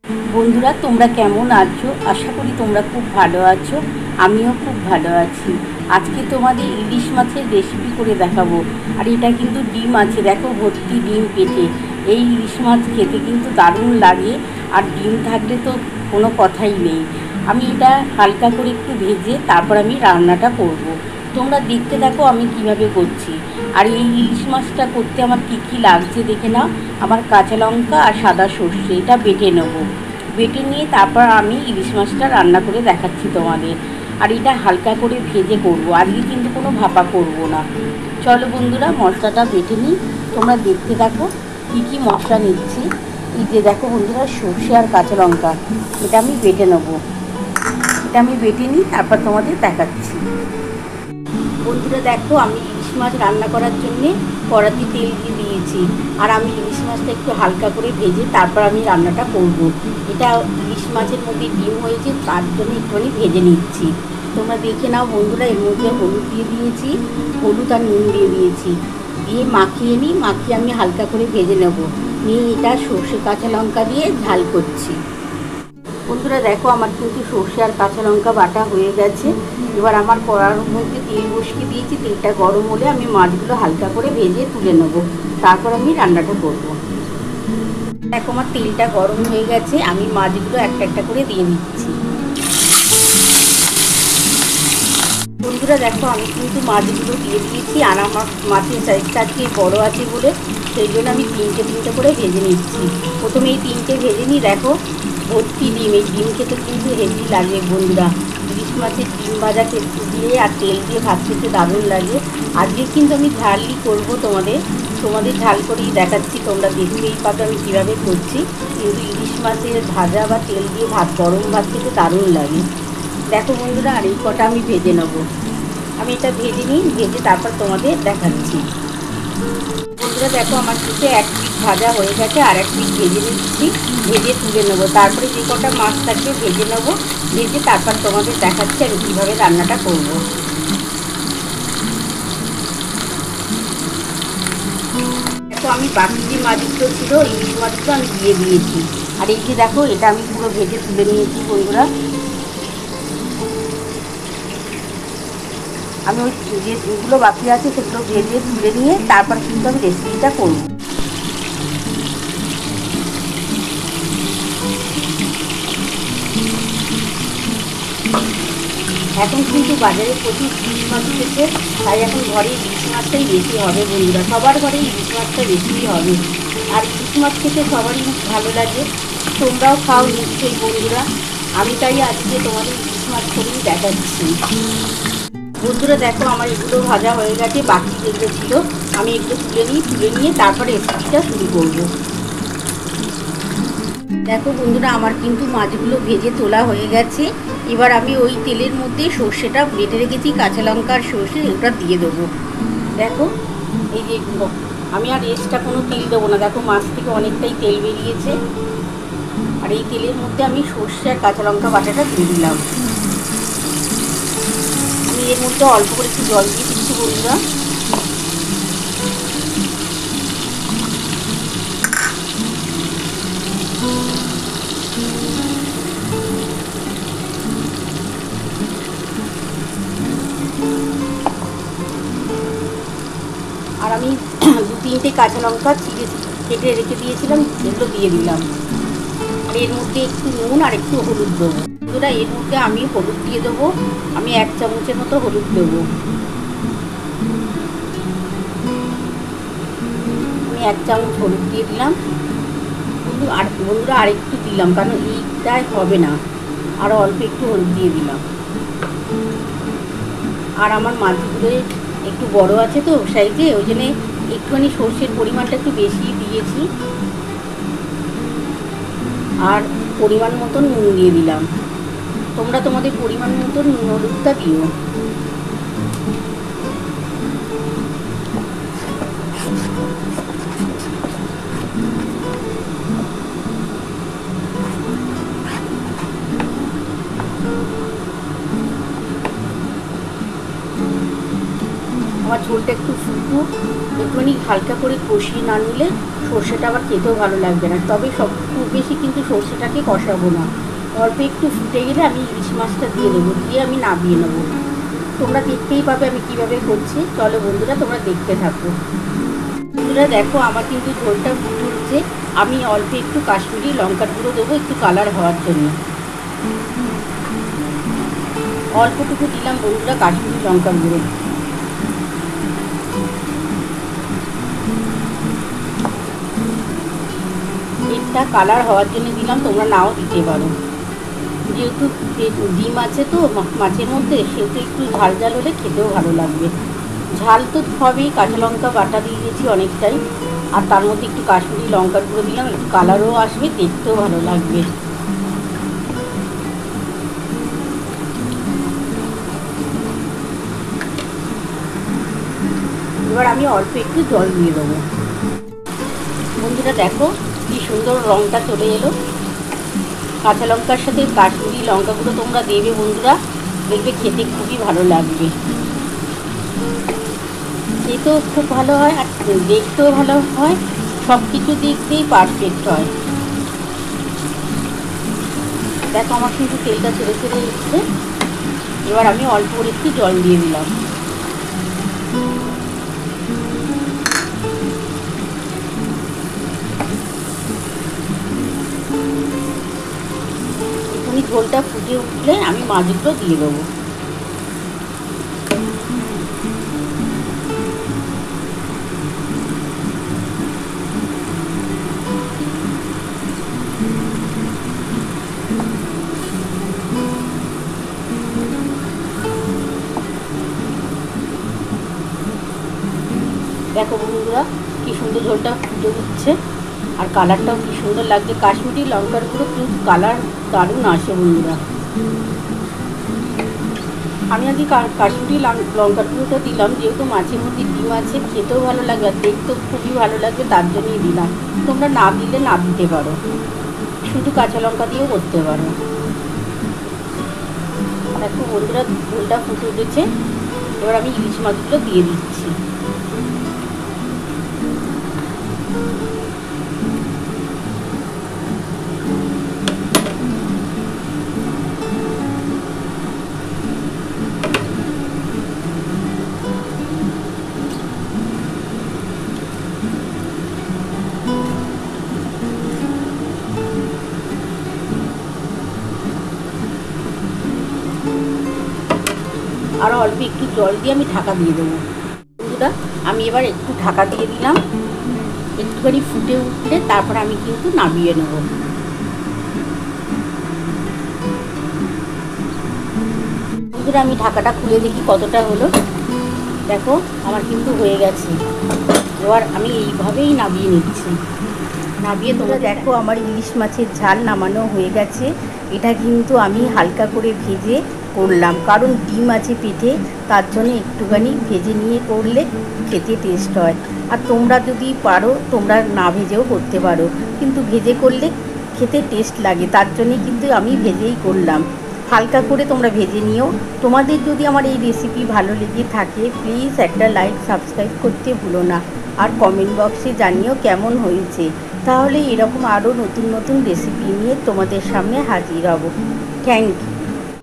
বন্ধুরা, তোমরা কেমন আছো? আশা করি তোমরা খুব ভালো আছো। আমিও খুব ভালো আছি। আজকে তোমাদের ইলিশ মাছের রেসিপি করে দেখাবো। আর এটা কিন্তু ডিম আছে, দেখো ভর্তি ডিম পেটে। এই ইলিশ মাছ খেতে কিন্তু দারুণ লাগে, আর ডিম থাকলে তো কোনো কথাই নেই। আমি এটা হালকা করে একটু ভেজে তারপর আমি রান্নাটা করব। তোমরা দেখতে থাকো আমি কিভাবে করছি। আর এই ইলিশ মাছটা করতে আমার কী কী লাগছে দেখে নাও। আমার কাঁচা লঙ্কা আর সাদা সর্ষে এটা বেটে নেবো। বেটে নিয়ে তারপর আমি ইলিশ মাছটা রান্না করে দেখাচ্ছি তোমাদের। আর এটা হালকা করে ভেজে করব, আজকে কিন্তু কোনো ভাপা করব না। চলো বন্ধুরা, মশলাটা বেটে নিই। তোমরা দেখতে থাকো কী কী মশলা নিচ্ছি। এই যে দেখো বন্ধুরা, সর্ষে আর কাঁচা লঙ্কা এটা আমি বেটে নেবো। এটা আমি বেটে নিই, তারপর তোমাদের দেখাচ্ছি। বন্ধুরা দেখো, আমি ইলিশ মাছ রান্না করার জন্যে কড়াতে তেল দিয়ে দিয়েছি। আর আমি ইলিশ মাছটা একটু হালকা করে ভেজে তারপর আমি রান্নাটা করব। এটা ইলিশ মাছের মধ্যে ডিম হয়েছে, তার জন্য একটুখানি ভেজে নিচ্ছি। তোমরা দেখে নাও বন্ধুরা, এর মধ্যে হলুদ দিয়ে দিয়েছি, হলুদ আর নুন দিয়ে দিয়েছি। দিয়ে মাখিয়ে নিই, মাখিয়ে আমি হালকা করে ভেজে নেব। নিয়ে এটা সর্ষে কাঁচা লঙ্কা দিয়ে ঝাল করছি। বন্ধুরা দেখো, আমার কিন্তু সর্ষে আর কাঁচা লঙ্কা বাটা হয়ে গেছে। এবার আমার কড়ার মধ্যে তেল বসিয়ে দিয়েছি। তেলটা গরম হলে আমি মাছগুলো হালকা করে ভেজে তুলে নেব, তারপর আমি রান্নাটা করব। দেখো আমার তেলটা গরম হয়ে গেছে, আমি মাছগুলো একটা একটা করে দিয়ে দিচ্ছি। বন্ধুরা দেখো, আমি কিন্তু মাছগুলো দিয়ে দিয়েছি। আর আমার মাছের সাইজটা আজকে বড়ো আছে বলে সেই জন্য আমি তিনটে তিনটে করে ভেজে নিচ্ছি। প্রথমে এই তিনটে ভেজে নিই। দেখো ভর্তি ডিম, এই ডিম খেতে কিন্তু হেভি লাগে বন্ধুরা। ইলিশ মাছের ডিম ভাজা খেতে দিয়ে আর তেল দিয়ে ভাত খেতে দারুণ লাগে। আজকে কিন্তু আমি ঝালই করবো, তোমাদের ঝাল করেই দেখাচ্ছি। তোমরা দেখতেই পাবে আমি কীভাবে করছি। কিন্তু ইলিশ মাছের ভাজা বা তেল দিয়ে ভাত, গরম ভাত খেতে দারুণ লাগে। দেখো বন্ধুরা, আর এই কটা আমি ভেজে নেব। আমি এটা ভেজে নিই, ভেজে তারপর তোমাদের দেখাচ্ছি। বন্ধুরা দেখো, আমার কিন্তু এক পিঠ ভাজা হয়ে গেছে, আর এক পিঠ ভেজে নিচ্ছি। ভেজে তুলে নেবো, তারপরে যে কটা মাছ থাকবে ভেজে নেবো। ভেজে তারপর তোমাদের দেখাচ্ছি আমি কীভাবে রান্নাটা করবো। দেখো আমি বাকি যে মাছগুলো ছিল, ইলিশ মাছগুলো আমি দিয়ে দিয়েছি। আর এই যে দেখো, এটা আমি পুরো ভেজে তুলে নিয়েছি বন্ধুরা। আমি ওই যেগুলো বাকি আছে সেগুলো ভেজে তুলে নিয়ে তারপর কিন্তু আমি রেসিপিটা করব। এখন কিন্তু বাজারে প্রচুর ইলিশ মাছ উঠেছে, তাই এখন ঘরে ইলিশ মাছটাই বেশি হবে বন্ধুরা। সবার ঘরে ইলিশ মাছটা বেশিই হবে। আর ইলিশ মাছ খেতে সবারই ভালো লাগে। তোমরাও খাও নিশ্চয়ই বন্ধুরা। আমি তাই আজকে তোমাদের ইলিশ মাছ করেই দেখাচ্ছি। বন্ধুরা দেখো, আমার এগুলো ভাজা হয়ে গেছে। বাকি যেগুলো ছিল আমি এগুলো তুলে নিয়ে তারপরে রেসিপিটা শুরু করবো। দেখো বন্ধুরা, আমার কিন্তু মাছগুলো ভেজে তোলা হয়ে গেছে। এবার আমি ওই তেলের মধ্যে সর্ষেটা বেটে রেখেছি, কাঁচা লঙ্কা আর সর্ষে ওটা দিয়ে দেবো। দেখো এই যে, আমি আর এক্সট্রা কোনো তেল দেবো না। দেখো মাছ থেকে অনেকটাই তেল বেরিয়েছে। আর এই তেলের মধ্যে আমি সর্ষে আর কাঁচা লঙ্কা বাটাটা দিয়ে দিলাম। আমি এর মধ্যে অল্প করে একটু জল দিয়ে দিচ্ছি বন্ধুরা। আর আমি দু তিনটে কাঁচা লঙ্কা কেটে রেখে দিয়েছিলাম, এগুলো দিয়ে দিলাম। আর এর মধ্যে একটু নুন আর একটু হলুদ দেবো বন্ধুরা। এর মধ্যে আমি হলুদ দিয়ে দেবো। আমি 1 চামচের মতো হলুদ দেবো। আমি 1 চামচ হলুদ দিয়ে দিলাম। আর বন্ধুরা আর একটু দিলাম, কারণ এইটাই হবে না। আরও অল্প একটু হলুদ দিয়ে দিলাম। আর আমার মাছগুলো একটু বড় আছে তো সাইজে, ওই জন্যে একটুখানি সর্ষের পরিমাণটা একটু বেশি দিয়েছি। আর পরিমাণ মতন নুন দিয়ে দিলাম। তোমরা তোমাদের পরিমাণ মতন নুন হলুদটা দিও। আমার ঝোলটা একটু ফুটুক, একটুখানি হালকা করে কষিয়ে না নিলে সর্ষেটা আবার খেতেও ভালো লাগবে না। তবে সব খুব বেশি কিন্তু সর্ষেটাকে কষাবো না, অল্প একটু ফুটে গেলে আমি ইলিশ মাছটা দিয়ে দেবো, দিয়ে আমি নামিয়ে নেবো। তোমরা দেখতেই পাবে আমি কীভাবে করছি। চলো বন্ধুরা, তোমরা দেখতে থাকো। বন্ধুরা দেখো, আমার কিন্তু ঝোলটা ফুটে উঠছে। আমি অল্প একটু কাশ্মীরি লঙ্কার গুঁড়ো দেবো একটু কালার হওয়ার জন্য। অল্পটুকু দিলাম বন্ধুরা কাশ্মীরি লঙ্কার গুঁড়ো। এটা কালার হওয়ার জন্য দিলাম, তোমরা নাও দিতে পারো। যেহেতু ডিম আছে তো মাছের মধ্যে, সেহেতু একটু ঝাল ঝাল হলে খেতেও ভালো লাগবে। ঝাল তো হবেই, কাঁচা লঙ্কা বাটা দিয়ে দিয়েছি অনেকটাই, আর তার মধ্যে একটু কাশ্মীরি লঙ্কার গুঁড়ো দিলাম, একটু কালারও আসবে, দেখতেও ভালো লাগবে। এবার আমি অল্প একটু জল দিয়ে দেবো। বন্ধুরা দেখো কি সুন্দর রঙটা চলে এলো। কাঁচা লঙ্কার সাথে কাশ্মীরি লঙ্কাগুলো তোমরা দেবে বন্ধুরা, দেখবে খেতে খুবই ভালো লাগবে। খেতেও খুব ভালো হয় আর দেখতেও ভালো হয়, সব কিছু দিক দিয়েই পারফেক্ট হয়। দেখো আমার কিন্তু তেলটা ছেড়ে ছেড়ে এসছে। এবার আমি অল্প করে একটু জল দিয়ে দিলাম। একটুখানি ঝোলটা ফুটে উঠলে আমি মাছগুলো দিয়ে দেবো। দেখো বন্ধুরা কি সুন্দর ঝোলটা ফুটে উঠছে, আর কালারটাও কি সুন্দর লাগছে। কাশ্মীরি লঙ্কার গুঁড়ো কিন্তু কালার দারুণ আসে বন্ধুরা। আমি আজকে কাশ্মীরি লঙ্কার গুঁড়োটা দিলাম, যেহেতু মাছের মধ্যে ডিম আছে, খেতেও ভালো লাগবে আর দেখতেও খুবই ভালো লাগবে, তার জন্যই দিলাম। তোমরা না দিলে না দিতে পারো, শুধু কাঁচা লঙ্কা দিয়েও করতে পারো। দেখো বন্ধুরা ঝোলটা ফুটে উঠেছে। এবার আমি ইলিশ মাছগুলো দিয়ে দিচ্ছি। আর অল্প একটু জল দিয়ে আমি ঢাকা দিয়ে দেবো। বন্ধুরা আমি এবার একটু ঢাকা দিয়ে দিলাম, একটুখানি ফুটে উঠলে তারপর আমি কিন্তু নামিয়ে নেব। বন্ধুরা আমি ঢাকাটা খুলে দেখি কতটা হলো। দেখো আমার কিন্তু হয়ে গেছে। এবার আমি এইভাবেই নামিয়ে নিচ্ছি। নামিয়ে তোমরা দেখো আমার ইলিশ মাছের ঝাল নামানো হয়ে গেছে। এটা কিন্তু আমি হালকা করে ভেজে করলাম, কারণ ডিম আছে পেটে, তার জন্য একটুখানি ভেজে নিয়ে করলে খেতে টেস্ট হয়। আর তোমরা যদি পারো তোমরা না ভেজেও করতে পারো, কিন্তু ভেজে করলে খেতে টেস্ট লাগে, তার জন্যে কিন্তু আমি ভেজেই করলাম। হালকা করে তোমরা ভেজে নিও। তোমাদের যদি আমার এই রেসিপি ভালো লেগে থাকে প্লিজ একটা লাইক সাবস্ক্রাইব করতে ভুলো না, আর কমেন্ট বক্সে জানিও কেমন হয়েছে। তাহলে এরকম আরও নতুন নতুন রেসিপি নিয়ে তোমাদের সামনে হাজির হব। Thank you.